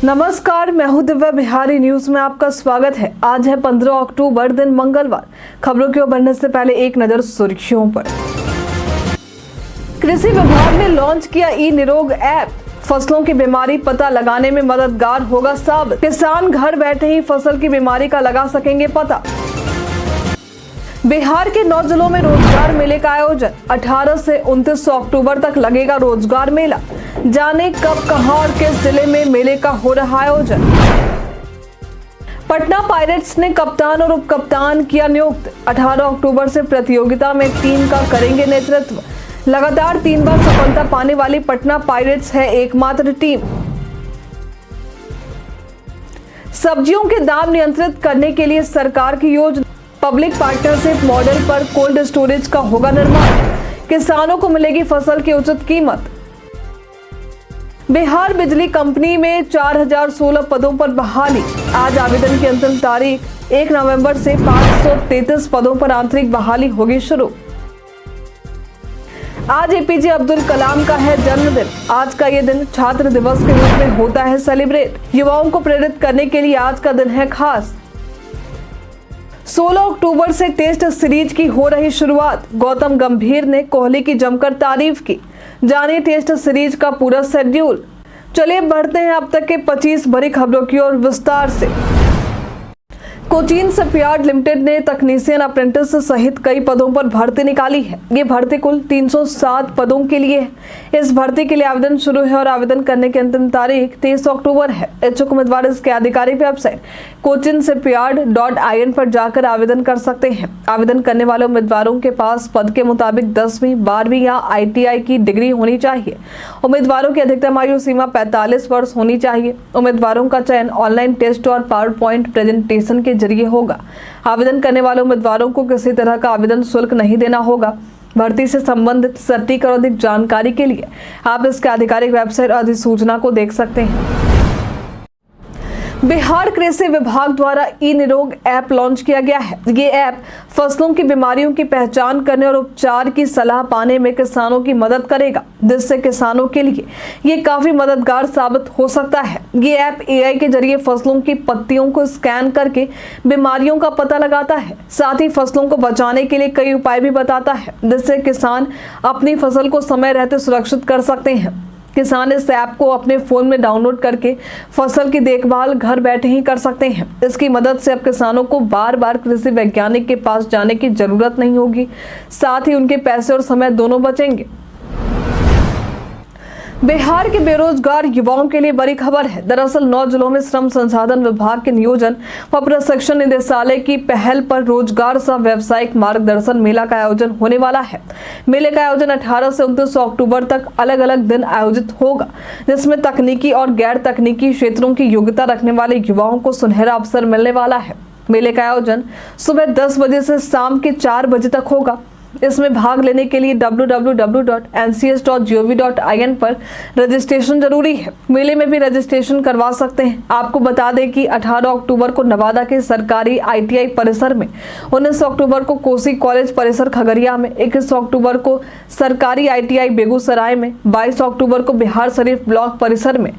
नमस्कार, मैं हूं दिव्या। बिहारी न्यूज में आपका स्वागत है। आज है 15 अक्टूबर, दिन मंगलवार। खबरों की ओर बढ़ने से पहले एक नजर सुर्खियों पर। कृषि विभाग ने लॉन्च किया ई निरोग ऐप, फसलों की बीमारी पता लगाने में मददगार होगा साबित। किसान घर बैठे ही फसल की बीमारी का लगा सकेंगे पता। बिहार के 9 जिलों में रोजगार मेले का आयोजन। 18 से 29 अक्टूबर तक लगेगा रोजगार मेला। जाने कब, कहां और किस जिले में मेले का हो रहा आयोजन। पटना पायरेट्स ने कप्तान और उप कप्तान किया नियुक्त। 18 अक्टूबर से प्रतियोगिता में टीम का करेंगे नेतृत्व। लगातार 3 बार सफलता पाने वाली पटना पायरेट्स है एकमात्र टीम। सब्जियों के दाम नियंत्रित करने के लिए सरकार की योजना। पब्लिक पार्टनरशिप मॉडल पर कोल्ड स्टोरेज का होगा निर्माण। किसानों को मिलेगी फसल की उचित कीमत। बिहार बिजली कंपनी में 4016 पदों पर बहाली। आज आवेदन की अंतिम तारीख। 1 नवंबर से 533 पदों पर आंतरिक बहाली होगी शुरू। आज एपीजे अब्दुल कलाम का है जन्मदिन। आज का ये दिन छात्र दिवस के रूप में होता है सेलिब्रेट। युवाओं को प्रेरित करने के लिए आज का दिन है खास। 16 अक्टूबर से टेस्ट सीरीज की हो रही शुरुआत। गौतम गंभीर ने कोहली की जमकर तारीफ की। जानिए टेस्ट सीरीज का पूरा शेड्यूल। चलिए बढ़ते हैं अब तक के 25 बड़ी खबरों की ओर विस्तार से। कोचीन शिपयार्ड लिमिटेड ने तकनीशियन अप्रेंटिस सहित कई पदों पर भर्ती निकाली है। ये भर्ती कुल 307 पदों के लिए है। इस भर्ती के लिए आवेदन शुरू है और आवेदन करने की अंतिम तारीख 23 अक्टूबर है। इच्छुक उम्मीदवार इसके आधिकारिक वेबसाइट cochinshipyard.in पर जाकर आवेदन कर सकते हैं। आवेदन करने वाले उम्मीदवारों के पास पद के मुताबिक 10वीं, 12वीं या ITI की डिग्री होनी चाहिए। उम्मीदवारों की अधिकतम आयु सीमा 45 वर्ष होनी चाहिए। उम्मीदवारों का चयन ऑनलाइन टेस्ट और पावर पॉइंट प्रेजेंटेशन के जरिए होगा। आवेदन करने वाले उम्मीदवारों को किसी तरह का आवेदन शुल्क नहीं देना होगा। भर्ती से संबंधित सटीक और अधिक जानकारी के लिए आप इसके आधिकारिक वेबसाइट और अधिसूचना को देख सकते हैं। बिहार कृषि विभाग द्वारा ई निरोग ऐप लॉन्च किया गया है। ये ऐप फसलों की बीमारियों की पहचान करने और उपचार की सलाह पाने में किसानों की मदद करेगा, जिससे किसानों के लिए ये काफी मददगार साबित हो सकता है। ये ऐप AI के जरिए फसलों की पत्तियों को स्कैन करके बीमारियों का पता लगाता है। साथ ही फसलों को बचाने के लिए कई उपाय भी बताता है, जिससे किसान अपनी फसल को समय रहते सुरक्षित कर सकते हैं। किसान इस ऐप को अपने फोन में डाउनलोड करके फसल की देखभाल घर बैठे ही कर सकते हैं। इसकी मदद से अब किसानों को बार बार कृषि वैज्ञानिक के पास जाने की जरूरत नहीं होगी। साथ ही उनके पैसे और समय दोनों बचेंगे। बिहार के बेरोजगार युवाओं के लिए बड़ी खबर है। दरअसल 9 जिलों में श्रम संसाधन विभाग के नियोजन व प्रशिक्षण निदेशालय की पहल पर रोजगार सह व्यावसायिक मार्गदर्शन मेला का आयोजन होने वाला है। मेले का आयोजन 18 से 29 अक्टूबर तक अलग अलग दिन आयोजित होगा, जिसमें तकनीकी और गैर तकनीकी क्षेत्रों की योग्यता रखने वाले युवाओं को सुनहरा अवसर मिलने वाला है। मेले का आयोजन सुबह 10 बजे से शाम के 4 बजे तक होगा। इसमें भाग लेने के लिए www.ncs.gov.in पर रजिस्ट्रेशन जरूरी है। मेले में भी रजिस्ट्रेशन करवा सकते हैं। आपको बता दें कि 18 अक्टूबर को नवादा के सरकारी ITI परिसर में, 19 अक्टूबर को कोसी कॉलेज परिसर खगड़िया में, 21 अक्टूबर को सरकारी ITI बेगूसराय में, 22 अक्टूबर को बिहार शरीफ ब्लॉक परिसर में,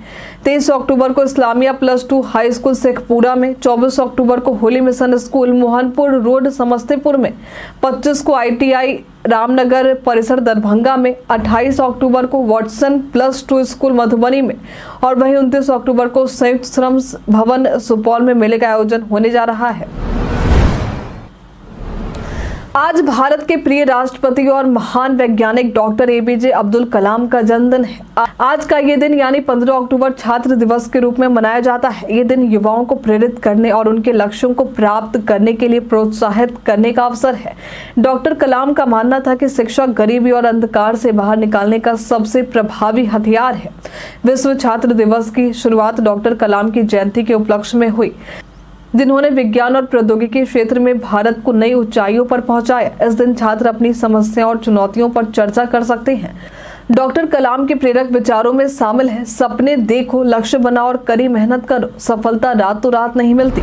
23 अक्टूबर को इस्लामिया +2 हाई स्कूल शेखपुरा में, 24 अक्टूबर को Holi mission school Mohanpur road Samastipur में, 25 को ITI रामनगर परिसर दरभंगा में, 28 अक्टूबर को वाटसन +2 स्कूल मधुबनी में और वहीं 29 अक्टूबर को संयुक्त श्रम भवन सुपौल में मेले का आयोजन होने जा रहा है। आज भारत के प्रिय राष्ट्रपति और महान वैज्ञानिक डॉक्टर APJ अब्दुल कलाम का जन्मदिन है। आज का ये दिन यानी 15 अक्टूबर छात्र दिवस के रूप में मनाया जाता है। ये दिन युवाओं को प्रेरित करने और उनके लक्ष्यों को प्राप्त करने के लिए प्रोत्साहित करने का अवसर है। डॉक्टर कलाम का मानना था कि शिक्षा गरीबी और अंधकार से बाहर निकालने का सबसे प्रभावी हथियार है। विश्व छात्र दिवस की शुरुआत डॉक्टर कलाम की जयंती के उपलक्ष्य में हुई, जिन्होंने विज्ञान और प्रौद्योगिकी क्षेत्र में भारत को नई ऊंचाइयों पर पहुंचाया। इस दिन छात्र अपनी समस्याओं और चुनौतियों पर चर्चा कर सकते हैं। डॉक्टर कलाम के प्रेरक विचारों में शामिल है, सपने देखो, लक्ष्य बनाओ और कड़ी मेहनत करो, सफलता रातों रात नहीं मिलती।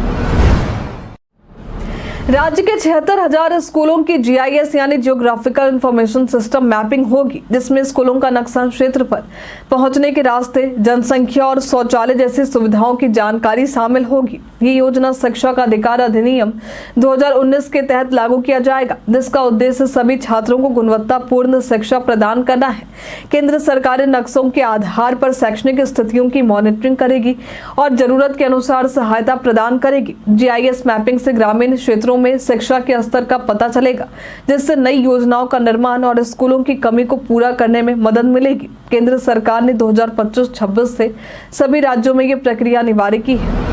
राज्य के 76,000 स्कूलों की GIS यानी जियोग्राफिकल इंफॉर्मेशन सिस्टम मैपिंग होगी, जिसमें स्कूलों का नक्शा, क्षेत्र पर पहुंचने के रास्ते, जनसंख्या और शौचालय जैसी सुविधाओं की जानकारी शामिल होगी। ये योजना शिक्षा का अधिकार अधिनियम 2019 के तहत लागू किया जाएगा, जिसका उद्देश्य सभी छात्रों को गुणवत्तापूर्ण शिक्षा प्रदान करना है। केंद्र सरकार नक्शों के आधार पर शैक्षणिक स्थितियों की मॉनिटरिंग करेगी और जरूरत के अनुसार सहायता प्रदान करेगी। GIS मैपिंग से ग्रामीण क्षेत्रों में शिक्षा के स्तर का पता चलेगा, जिससे नई योजनाओं का निर्माण और स्कूलों की कमी को पूरा करने में मदद मिलेगी। केंद्र सरकार ने 2025-26 से सभी राज्यों में ये प्रक्रिया अनिवार्य की है।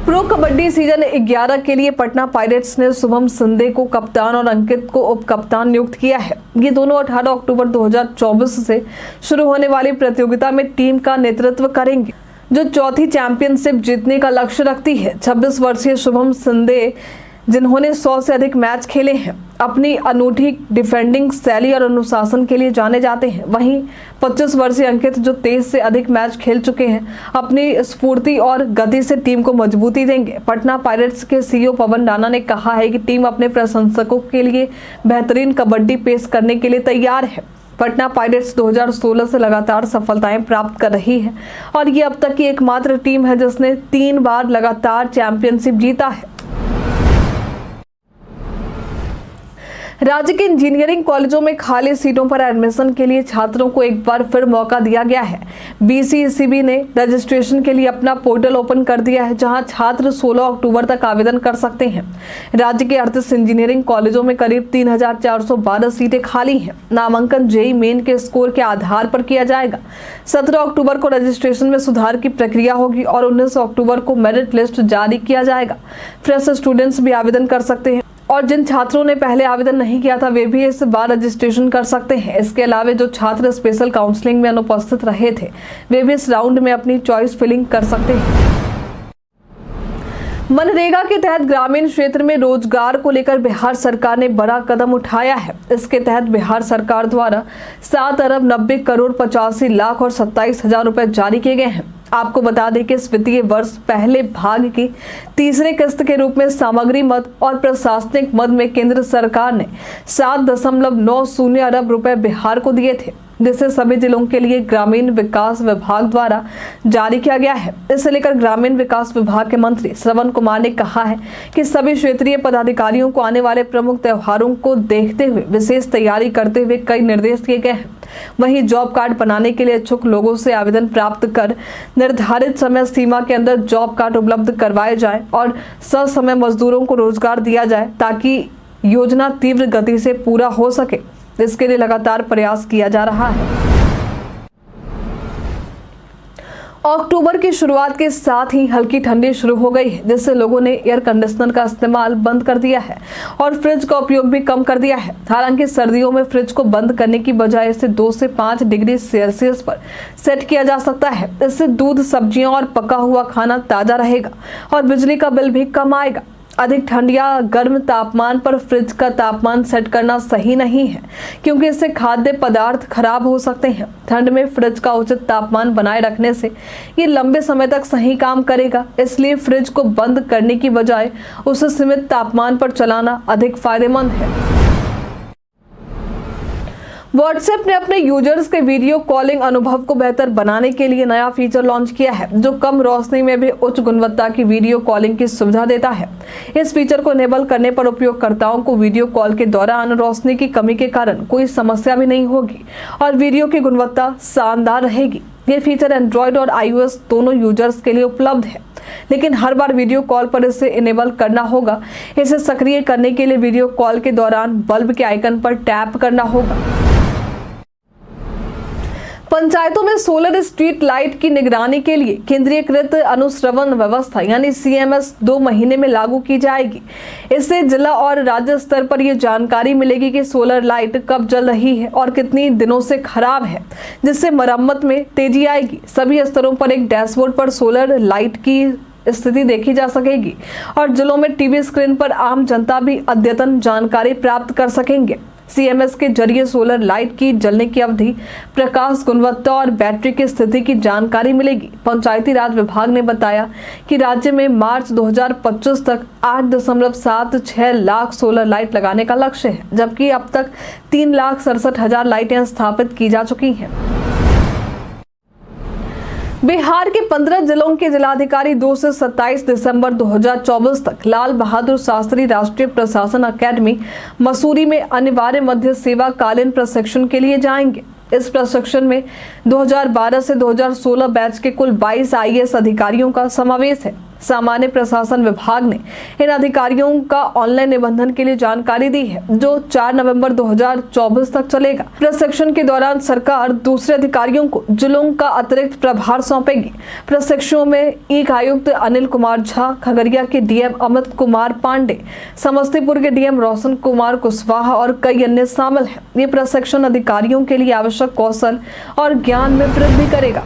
प्रो कबड्डी सीजन 11 के लिए पटना पायरेट्स ने शुभम सिंधे को कप्तान और अंकित को उप कप्तान नियुक्त किया है। ये दोनों 18 अक्टूबर 2024 से शुरू होने वाली प्रतियोगिता में टीम का नेतृत्व करेंगे, जो चौथी चैंपियनशिप जीतने का लक्ष्य रखती है। 26 वर्षीय शुभम सिंधे, जिन्होंने 100 से अधिक मैच खेले हैं, अपनी अनूठी डिफेंडिंग शैली और अनुशासन के लिए जाने जाते हैं। वहीं 25 वर्षीय अंकित, जो 23 से अधिक मैच खेल चुके हैं, अपनी स्फूर्ति और गति से टीम को मजबूती देंगे। पटना पायरेट्स के CEO पवन राणा ने कहा है कि टीम अपने प्रशंसकों के लिए बेहतरीन कबड्डी पेश करने के लिए तैयार है। पटना पायरेट्स 2016 से लगातार सफलताएं प्राप्त कर रही है और ये अब तक की एकमात्र टीम है जिसने 3 बार लगातार चैंपियनशिप जीता है। राज्य के इंजीनियरिंग कॉलेजों में खाली सीटों पर एडमिशन के लिए छात्रों को एक बार फिर मौका दिया गया है। BCECB ने रजिस्ट्रेशन के लिए अपना पोर्टल ओपन कर दिया है, जहां छात्र 16 अक्टूबर तक आवेदन कर सकते हैं। राज्य के 38 इंजीनियरिंग कॉलेजों में करीब 3,412 सीटें खाली हैं। नामांकन JEE मेन के स्कोर के आधार पर किया जाएगा। 17 अक्टूबर को रजिस्ट्रेशन में सुधार की प्रक्रिया होगी और 19 अक्टूबर को मेरिट लिस्ट जारी किया जाएगा। फ्रेश स्टूडेंट्स भी आवेदन कर सकते हैं और जिन छात्रों ने पहले आवेदन नहीं किया था, वे भी इस बार रजिस्ट्रेशन कर सकते हैं। इसके अलावा जो छात्र स्पेशल काउंसलिंग में अनुपस्थित रहे थे, वे भी इस राउंड में अपनी चॉइस फिलिंग कर सकते हैं। मनरेगा के तहत ग्रामीण क्षेत्र में रोजगार को लेकर बिहार सरकार ने बड़ा कदम उठाया है। इसके तहत बिहार सरकार द्वारा 7 अरब 90 करोड़ 85 लाख और 27 हजार रुपए जारी किए गए हैं। आपको बता दें कि इस वित्तीय वर्ष पहले भाग की तीसरे किस्त के रूप में सामग्री मद और प्रशासनिक मद में केंद्र सरकार ने 7.90 अरब रुपए बिहार को दिए थे, जिसे सभी जिलों के लिए ग्रामीण विकास विभाग द्वारा जारी किया गया है। इसे लेकर ग्रामीण विकास विभाग के मंत्री श्रवण कुमार ने कहा है कि सभी क्षेत्रीय पदाधिकारियों को आने वाले प्रमुख त्योहारों को देखते हुए विशेष तैयारी करते हुए कई निर्देश दिए गए हैं। वहीं जॉब कार्ड बनाने के लिए इच्छुक लोगों से आवेदन प्राप्त कर निर्धारित समय सीमा के अंदर जॉब कार्ड उपलब्ध करवाए जाए और ससमय मजदूरों को रोजगार दिया जाए, ताकि योजना तीव्र गति से पूरा हो सके। इसके लिए लगातार प्रयास किया जा रहा है। अक्टूबर की शुरुआत के साथ ही हल्की ठंडी शुरू हो गई है, जिससे लोगों ने एयर कंडीशनर का इस्तेमाल बंद कर दिया है और फ्रिज का उपयोग भी कम कर दिया है। हालांकि सर्दियों में फ्रिज को बंद करने की बजाय इसे 2 से 5 डिग्री सेल्सियस पर सेट किया जा सकता है। इससे दूध, सब्जियां और पका हुआ खाना ताजा रहेगा और बिजली का बिल भी कम आएगा। अधिक ठंड या गर्म तापमान पर फ्रिज का तापमान सेट करना सही नहीं है, क्योंकि इससे खाद्य पदार्थ खराब हो सकते हैं। ठंड में फ्रिज का उचित तापमान बनाए रखने से ये लंबे समय तक सही काम करेगा। इसलिए फ्रिज को बंद करने की बजाय उसे सीमित तापमान पर चलाना अधिक फायदेमंद है। व्हाट्सएप ने अपने यूजर्स के वीडियो कॉलिंग अनुभव को बेहतर बनाने के लिए नया फीचर लॉन्च किया है, जो कम रोशनी में भी उच्च गुणवत्ता की वीडियो कॉलिंग की सुविधा देता है। इस फीचर को इनेबल करने पर उपयोगकर्ताओं को वीडियो कॉल के दौरान रोशनी की कमी के कारण कोई समस्या भी नहीं होगी और वीडियो की गुणवत्ता शानदार रहेगी। ये फीचर एंड्रॉयड और iOS दोनों यूजर्स के लिए उपलब्ध है, लेकिन हर बार वीडियो कॉल पर इसे इनेबल करना होगा। इसे सक्रिय करने के लिए वीडियो कॉल के दौरान बल्ब के आइकन पर टैप करना होगा। पंचायतों में सोलर स्ट्रीट लाइट की निगरानी के लिए केंद्रीयकृत अनुश्रवण व्यवस्था यानी CMS 2 महीने में लागू की जाएगी। इससे जिला और राज्य स्तर पर यह जानकारी मिलेगी कि सोलर लाइट कब जल रही है और कितनी दिनों से खराब है, जिससे मरम्मत में तेजी आएगी। सभी स्तरों पर एक डैशबोर्ड पर सोलर लाइट की स्थिति देखी जा सकेगी और जिलों में टीवी स्क्रीन पर आम जनता भी अद्यतन जानकारी प्राप्त कर सकेंगे। CMS के जरिए सोलर लाइट की जलने की अवधि, प्रकाश गुणवत्ता और बैटरी की स्थिति की जानकारी मिलेगी। पंचायती राज विभाग ने बताया कि राज्य में मार्च 2025 तक 8.76 लाख सोलर लाइट लगाने का लक्ष्य है, जबकि अब तक 3,67,000 लाइटें स्थापित की जा चुकी हैं। बिहार के 15 जिलों के जिलाधिकारी 2 से 27 दिसंबर 2024 तक लाल बहादुर शास्त्री राष्ट्रीय प्रशासन अकेडमी मसूरी में अनिवार्य मध्य सेवा कालीन प्रशिक्षण के लिए जाएंगे। इस प्रशिक्षण में 2012 से 2016 बैच के कुल 22 IAS अधिकारियों का समावेश है। सामान्य प्रशासन विभाग ने इन अधिकारियों का ऑनलाइन निबंधन के लिए जानकारी दी है, जो 4 नवंबर 2024 तक चलेगा। प्रशिक्षण के दौरान सरकार दूसरे अधिकारियों को जिलों का अतिरिक्त प्रभार सौंपेगी। प्रशिक्षणों में ईक आयुक्त अनिल कुमार झा, खगड़िया के DM अमित कुमार पांडे, समस्तीपुर के DM रोशन कुमार कुशवाहा और कई अन्य शामिल हैं। ये प्रशिक्षण अधिकारियों के लिए आवश्यक कौशल और ज्ञान में वृद्धि करेगा।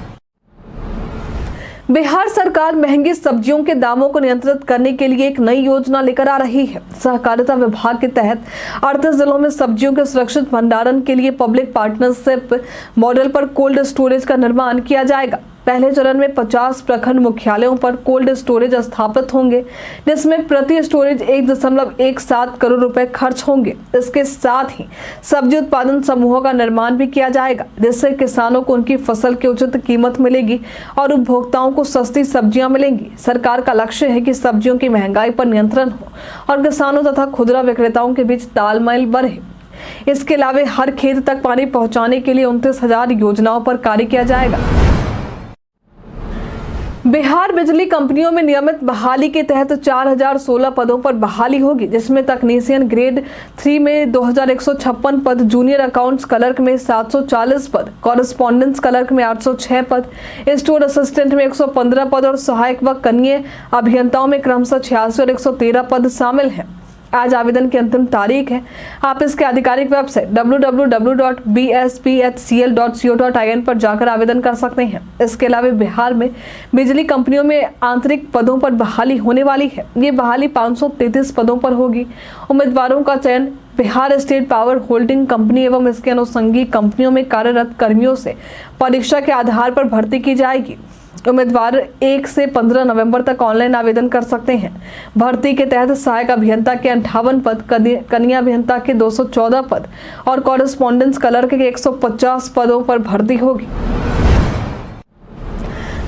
बिहार सरकार महंगी सब्जियों के दामों को नियंत्रित करने के लिए एक नई योजना लेकर आ रही है। सहकारिता विभाग के तहत 38 जिलों में सब्जियों के सुरक्षित भंडारण के लिए पब्लिक पार्टनरशिप मॉडल पर कोल्ड स्टोरेज का निर्माण किया जाएगा। पहले चरण में 50 प्रखंड मुख्यालयों पर कोल्ड स्टोरेज स्थापित होंगे, जिसमें प्रति स्टोरेज 1.17 करोड़ रुपए खर्च होंगे। इसके साथ ही सब्जी उत्पादन समूहों का निर्माण भी किया जाएगा, जिससे किसानों को उनकी फसल की उचित कीमत मिलेगी और उपभोक्ताओं को सस्ती सब्जियां मिलेंगी। सरकार का लक्ष्य है कि सब्जियों की महंगाई पर नियंत्रण हो और किसानों तथा खुदरा विक्रेताओं के बीच तालमेल बढ़े। इसके अलावा हर खेत तक पानी पहुंचाने के लिए 29,000 योजनाओं पर कार्य किया जाएगा। बिहार बिजली कंपनियों में नियमित बहाली के तहत 4,016 पदों पर बहाली होगी, जिसमें तकनीशियन ग्रेड 3 में 2,156 पद, जूनियर अकाउंट्स क्लर्क में 740 पद, कॉरेस्पॉन्डेंस क्लर्क में 806 पद, स्टोर असिस्टेंट में 115 पद और सहायक व कनीय अभियंताओं में क्रमशः 86 और 113 पद शामिल हैं। आज आवेदन की अंतिम तारीख है। आप इसके आधिकारिक वेबसाइट www.bspHCL.co.in पर जाकर आवेदन कर सकते हैं। इसके अलावा बिहार में बिजली कंपनियों में आंतरिक पदों पर बहाली होने वाली है। ये बहाली 533 पदों पर होगी। उम्मीदवारों का चयन Bihar state power holding company एवं इसके अनुषंगी कंपनियों में कार्यरत कर्मियों से परीक्षा के आधार पर भर्ती की जाएगी। उम्मीदवार 1 से 15 नवंबर तक ऑनलाइन आवेदन कर सकते हैं। भर्ती के तहत सहायक अभियंता के 58 पद, कनीय अभियंता के 214 पद और कॉरेस्पॉन्डेंस क्लर्क के 150 पदों पर भर्ती होगी।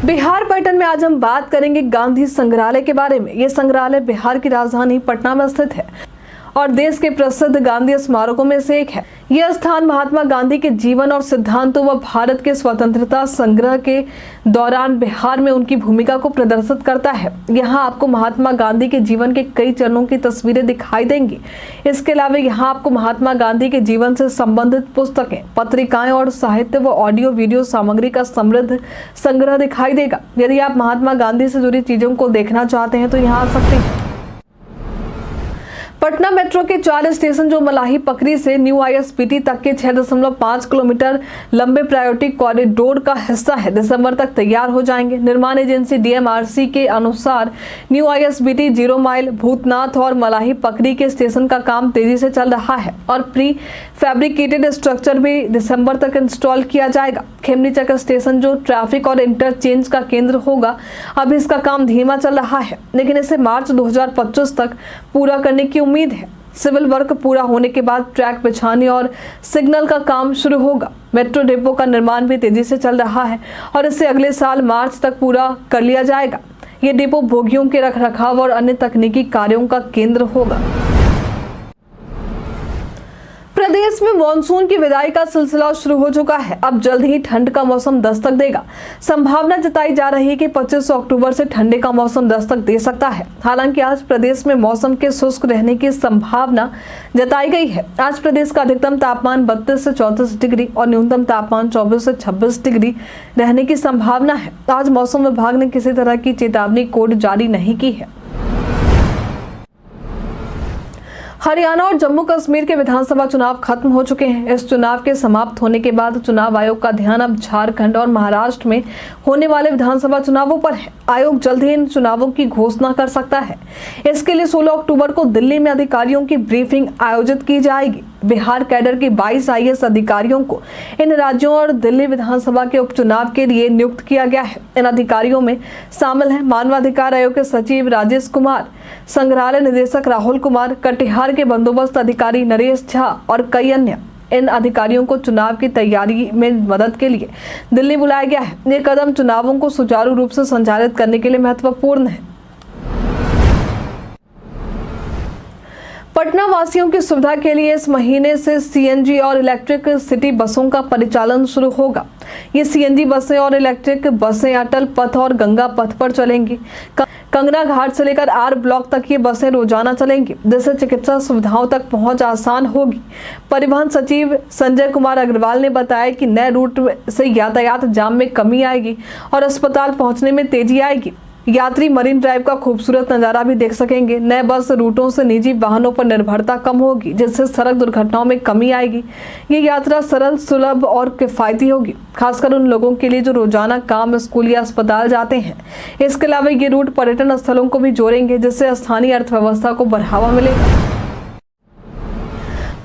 बिहार पर्यटन में आज हम बात करेंगे गांधी संग्रहालय के बारे में। ये संग्रहालय बिहार की राजधानी पटना में स्थित है और देश के प्रसिद्ध गांधी स्मारकों में से एक है। यह स्थान महात्मा गांधी के जीवन और सिद्धांतों व भारत के स्वतंत्रता संग्राम के दौरान बिहार में उनकी भूमिका को प्रदर्शित करता है। यहाँ आपको महात्मा गांधी के जीवन के कई चरणों की तस्वीरें दिखाई देंगी। इसके अलावा यहाँ आपको महात्मा गांधी के जीवन से संबंधित पुस्तकें, पत्रिकाएं और साहित्य व ऑडियो वीडियो सामग्री का समृद्ध संग्रह दिखाई देगा। यदि आप महात्मा गांधी से जुड़ी चीजों को देखना चाहते हैं तो यहाँ आ सकते हैं। पटना मेट्रो के 4 स्टेशन जो मलाही पकरी से न्यू ISBT तक के 6.5 किलोमीटर लंबे प्रायोरिटी कॉरिडोर का हिस्सा है, दिसंबर तक तैयार हो जाएंगे। निर्माण एजेंसी DMRC के अनुसार न्यू ISBT 0 माइल, भूतनाथ और मलाही पकरी के स्टेशन का काम तेजी से चल रहा है और प्री फैब्रिकेटेड स्ट्रक्चर भी दिसंबर तक इंस्टॉल किया जाएगा। खेमनी चक स्टेशन जो ट्रैफिक और इंटरचेंज का केंद्र होगा, अभी इसका काम धीमा चल रहा है, लेकिन इसे मार्च 2025 तक पूरा करने की उम्मीद है। सिविल वर्क पूरा होने के बाद ट्रैक बिछाने और सिग्नल का काम शुरू होगा। मेट्रो डिपो का निर्माण भी तेजी से चल रहा है और इसे अगले साल मार्च तक पूरा कर लिया जाएगा। ये डिपो बोगियों के रखरखाव और अन्य तकनीकी कार्यों का केंद्र होगा। प्रदेश में मानसून की विदाई का सिलसिला शुरू हो चुका है। अब जल्द ही ठंड का मौसम दस्तक देगा। संभावना जताई जा रही है कि 25 अक्टूबर से ठंडे का मौसम दस्तक दे सकता है। हालांकि आज प्रदेश में मौसम के शुष्क रहने की संभावना जताई गई है। आज प्रदेश का अधिकतम तापमान 32 से 34 डिग्री और न्यूनतम तापमान 24 से 26 डिग्री रहने की संभावना है। आज मौसम विभाग ने किसी तरह की चेतावनी कोड जारी नहीं की है। हरियाणा और जम्मू कश्मीर के विधानसभा चुनाव खत्म हो चुके हैं। इस चुनाव के समाप्त होने के बाद चुनाव आयोग का ध्यान अब झारखंड और महाराष्ट्र में होने वाले विधानसभा चुनावों पर है। आयोग जल्द ही इन चुनावों की घोषणा कर सकता है। इसके लिए 16 अक्टूबर को दिल्ली में अधिकारियों की ब्रीफिंग आयोजित की जाएगी। बिहार कैडर के 22 IAS अधिकारियों को इन राज्यों और दिल्ली विधानसभा के उपचुनाव के लिए नियुक्त किया गया है। इन अधिकारियों में शामिल हैं मानवाधिकार आयोग के सचिव राजेश कुमार, संग्रहालय निदेशक राहुल कुमार, कटिहार के बंदोबस्त अधिकारी नरेश झा और कई अन्य। इन अधिकारियों को चुनाव की तैयारी में मदद के लिए दिल्ली बुलाया गया है। ये कदम चुनावों को सुचारू रूप से संचालित करने के लिए महत्वपूर्ण है। पटना वासियों की सुविधा के लिए इस महीने से CNG और इलेक्ट्रिक सिटी बसों का परिचालन शुरू होगा। ये CNG बसें और इलेक्ट्रिक बसें अटल पथ और गंगा पथ पर चलेंगी। कंगना घाट से लेकर R ब्लॉक तक ये बसें रोजाना चलेंगी, जिससे चिकित्सा सुविधाओं तक पहुंच आसान होगी। परिवहन सचिव संजय कुमार अग्रवाल ने बताया कि नए रूट से यातायात जाम में कमी आएगी और अस्पताल पहुंचने में तेजी आएगी। यात्री मरीन ड्राइव का खूबसूरत नजारा भी देख सकेंगे। नए बस रूटों से निजी वाहनों पर निर्भरता कम होगी, जिससे सड़क दुर्घटनाओं में कमी आएगी। ये यात्रा सरल, सुलभ और किफायती होगी, खासकर उन लोगों के लिए जो रोजाना काम, स्कूल या अस्पताल जाते हैं। इसके अलावा ये रूट पर्यटन स्थलों को भी जोड़ेंगे, जिससे स्थानीय अर्थव्यवस्था को बढ़ावा मिलेगा।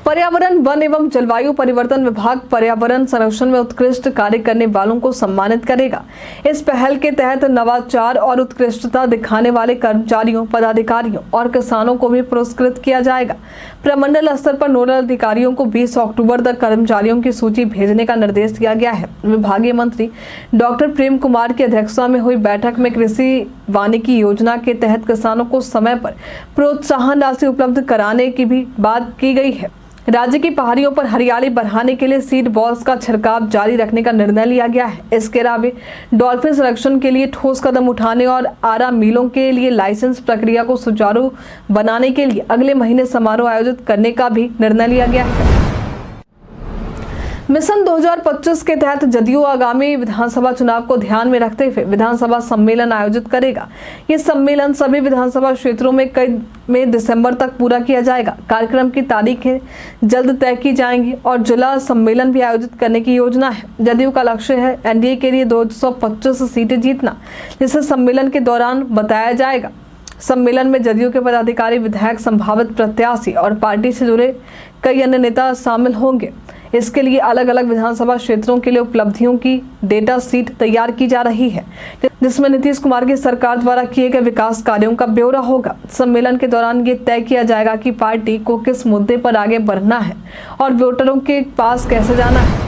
पर्यावरण, वन एवं जलवायु परिवर्तन विभाग पर्यावरण संरक्षण में उत्कृष्ट कार्य करने वालों को सम्मानित करेगा। इस पहल के तहत नवाचार और उत्कृष्टता दिखाने वाले कर्मचारियों, पदाधिकारियों और किसानों को भी पुरस्कृत किया जाएगा। प्रमंडल स्तर पर नोडल अधिकारियों को 20 अक्टूबर तक कर्मचारियों की सूची भेजने का निर्देश दिया गया है। विभागीय मंत्री डॉक्टर प्रेम कुमार की अध्यक्षता में हुई बैठक में कृषि वानिकी योजना के तहत किसानों को समय पर प्रोत्साहन राशि उपलब्ध कराने की भी बात की गई है। राज्य की पहाड़ियों पर हरियाली बढ़ाने के लिए सीड बॉल्स का छिड़काव जारी रखने का निर्णय लिया गया है। इसके अलावा डॉल्फिन संरक्षण के लिए ठोस कदम उठाने और आरा मिलों के लिए लाइसेंस प्रक्रिया को सुचारू बनाने के लिए अगले महीने समारोह आयोजित करने का भी निर्णय लिया गया है। मिशन 2025 के तहत जदयू आगामी विधानसभा चुनाव को ध्यान में रखते हुए विधानसभा सम्मेलन आयोजित करेगा। ये सम्मेलन सभी विधानसभा क्षेत्रों में दिसंबर तक पूरा किया जाएगा। कार्यक्रम की तारीखें जल्द तय की जाएंगी और जिला सम्मेलन भी आयोजित करने की योजना है। जदयू का लक्ष्य है NDA के लिए 225 सीटें जीतना, जिसे सम्मेलन के दौरान बताया जाएगा। सम्मेलन में जदयू के पदाधिकारी, विधायक, संभावित प्रत्याशी और पार्टी से जुड़े कई अन्य नेता शामिल होंगे। इसके लिए अलग अलग विधानसभा क्षेत्रों के लिए उपलब्धियों की डेटा शीट तैयार की जा रही है, जिसमें नीतीश कुमार की सरकार द्वारा किए गए विकास कार्यों का ब्यौरा होगा। सम्मेलन के दौरान ये तय किया जाएगा कि पार्टी को किस मुद्दे पर आगे बढ़ना है और वोटरों के पास कैसे जाना है।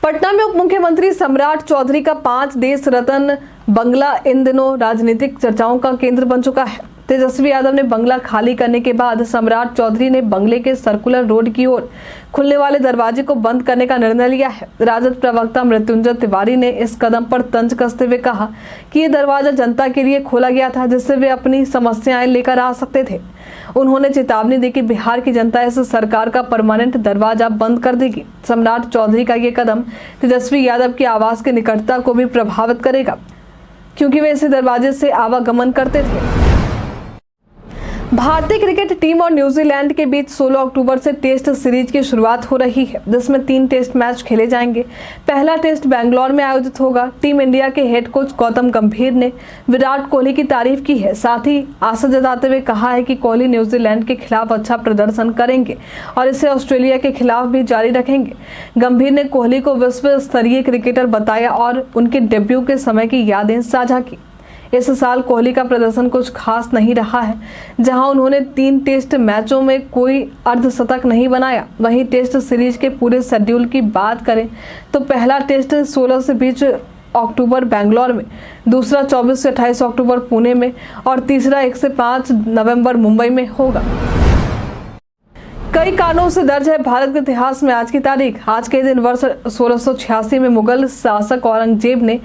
पटना में उप मुख्यमंत्री सम्राट चौधरी का 5 देश रत्न बंगला इन दिनों राजनीतिक चर्चाओं का केंद्र बन चुका है। तेजस्वी यादव ने बंगला खाली करने के बाद सम्राट चौधरी ने बंगले के सर्कुलर रोड की ओर खुलने वाले दरवाजे को बंद करने का निर्णय लिया है। राजद प्रवक्ता मृत्युंजय तिवारी ने इस कदम पर तंज कसते हुए कहा कि ये दरवाजा जनता के लिए खोला गया था, जिससे वे अपनी समस्याएं लेकर आ सकते थे। उन्होंने चेतावनी दी कि बिहार की जनता इस सरकार का परमानेंट दरवाजा बंद कर देगी। सम्राट चौधरी का ये कदम तेजस्वी यादव की आवास की निकटता को भी प्रभावित करेगा, क्योंकि वे इसी दरवाजे से आवागमन करते थे। भारतीय क्रिकेट टीम और न्यूजीलैंड के बीच 16 अक्टूबर से टेस्ट सीरीज की शुरुआत हो रही है, जिसमें 3 टेस्ट मैच खेले जाएंगे। पहला टेस्ट बेंगलौर में आयोजित होगा। टीम इंडिया के हेड कोच गौतम गंभीर ने विराट कोहली की तारीफ की है, साथ ही आशा जताते हुए कहा है कि कोहली न्यूजीलैंड के खिलाफ अच्छा प्रदर्शन करेंगे और इसे ऑस्ट्रेलिया के खिलाफ भी जारी रखेंगे। गंभीर ने कोहली को विश्व स्तरीय क्रिकेटर बताया और उनके डेब्यू के समय की यादें साझा की। इस साल कोहली का प्रदर्शन कुछ खास नहीं रहा है। जहां उन्होंने 3 टेस्ट मैचों में कोई अर्धशतक नहीं बनाया, वहीं टेस्ट सीरीज के पूरे शेड्यूल की बात करें तो पहला टेस्ट 16 से 20 अक्टूबर बेंगलौर में, दूसरा 24 से 28 अक्टूबर पुणे में और तीसरा 1 से 5 नवंबर मुंबई में होगा। कई कारणों से दर्ज है भारत के इतिहास में आज की तारीख। आज के दिन वर्ष 1686 में मुगल शासक औरंगजेब ने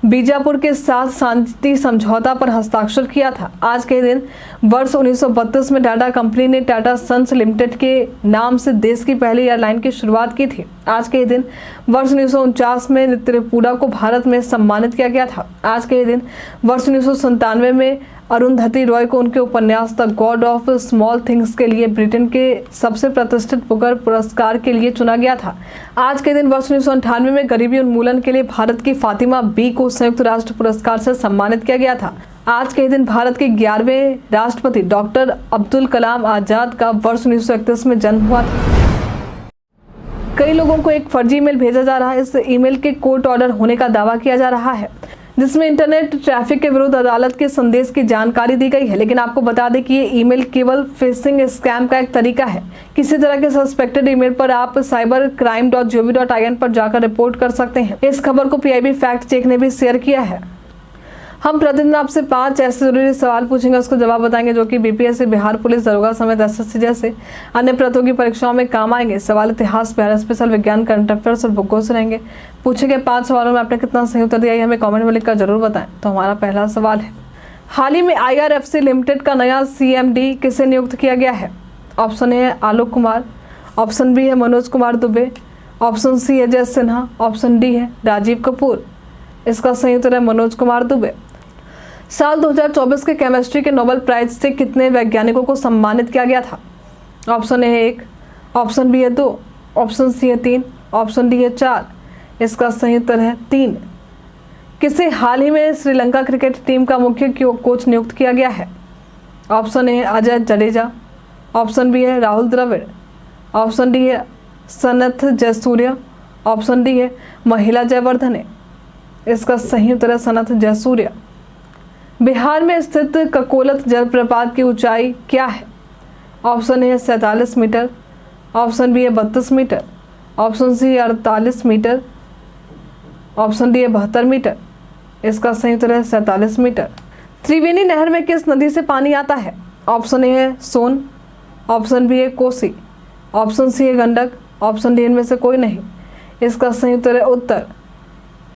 बीजापुर के साथ शांति समझौता पर हस्ताक्षर किया था। आज के दिन वर्ष 1932 में टाटा कंपनी ने टाटा सन्स लिमिटेड के नाम से देश की पहली एयरलाइन की शुरुआत की थी। आज के दिन वर्ष 1949 में त्रिपुरा को भारत में सम्मानित किया गया था। आज के दिन वर्ष 1997 में अरुंधति रॉय को उनके उपन्यास the God of small things के लिए ब्रिटेन के सबसे प्रतिष्ठित बुकर पुरस्कार के लिए चुना गया था। आज के दिन वर्ष 1998 में गरीबी उन्मूलन के लिए भारत की फातिमा बी को संयुक्त राष्ट्र पुरस्कार से सम्मानित किया गया था। आज के ही दिन भारत के 11वें राष्ट्रपति डॉक्टर अब्दुल कलाम आजाद का वर्ष 1931 में जन्म हुआ था। कई लोगों को एक फर्जी ईमेल भेजा जा रहा है। इस ईमेल के कोर्ट ऑर्डर होने का दावा किया जा रहा है, जिसमें इंटरनेट ट्रैफिक के विरुद्ध अदालत के संदेश की जानकारी दी गई है। लेकिन आपको बता दें कि ये ईमेल केवल फिशिंग स्कैम का एक तरीका है। किसी तरह के सस्पेक्टेड ईमेल पर आप cybercrime.gov.in पर जाकर रिपोर्ट कर सकते हैं। इस खबर को PIB फैक्ट चेक ने भी शेयर किया है। हम प्रतिदिन आपसे 5 ऐसे जरूरी सवाल पूछेंगे, उसको जवाब बताएंगे, जो कि BPSC, बिहार पुलिस दरोगा समेत SSC जैसे अन्य प्रतियोगी परीक्षाओं में काम आएंगे। सवाल इतिहास, बिहार स्पेशल, विज्ञान, करंट अफेयर्स और भूगोल से रहेंगे। पूछे गए 5 सवालों में आपने कितना सही उत्तर दिया ये हमें कमेंट में लिखकर जरूर बताएं। तो हमारा पहला सवाल है, हाल ही में IRFC लिमिटेड का नया CMD किसे नियुक्त किया गया है? ऑप्शन ए है आलोक कुमार, ऑप्शन बी है मनोज कुमार दुबे, ऑप्शन सी है जय सिन्हा, ऑप्शन डी है राजीव कपूर। इसका सही उत्तर है मनोज कुमार दुबे। साल 2024 के केमिस्ट्री के नोबेल प्राइज से कितने वैज्ञानिकों को सम्मानित किया गया था? ऑप्शन ए है 1, ऑप्शन बी है 2, ऑप्शन सी है 3, ऑप्शन डी है 4। इसका सही उत्तर है 3। किसे हाल ही में श्रीलंका क्रिकेट टीम का मुख्य कोच नियुक्त किया गया है? ऑप्शन ए है अजय जडेजा, ऑप्शन बी है राहुल द्रविड़, ऑप्शन डी है सनथ जयसूर्य, ऑप्शन डी है महिला जयवर्धने। इसका सही उत्तर है सनथ जयसूर्य। बिहार में स्थित ककोलत जलप्रपात की ऊंचाई क्या है? ऑप्शन ए है 47 मीटर, ऑप्शन बी है 32 मीटर, ऑप्शन सी है 48 मीटर, ऑप्शन डी है 72 मीटर। इसका सही उत्तर है 47 मीटर। त्रिवेणी नहर में किस नदी से पानी आता है? ऑप्शन ए है सोन, ऑप्शन बी है कोसी, ऑप्शन सी है गंडक, ऑप्शन डी इनमें से कोई नहीं। इसका सही उत्तर है उत्तर।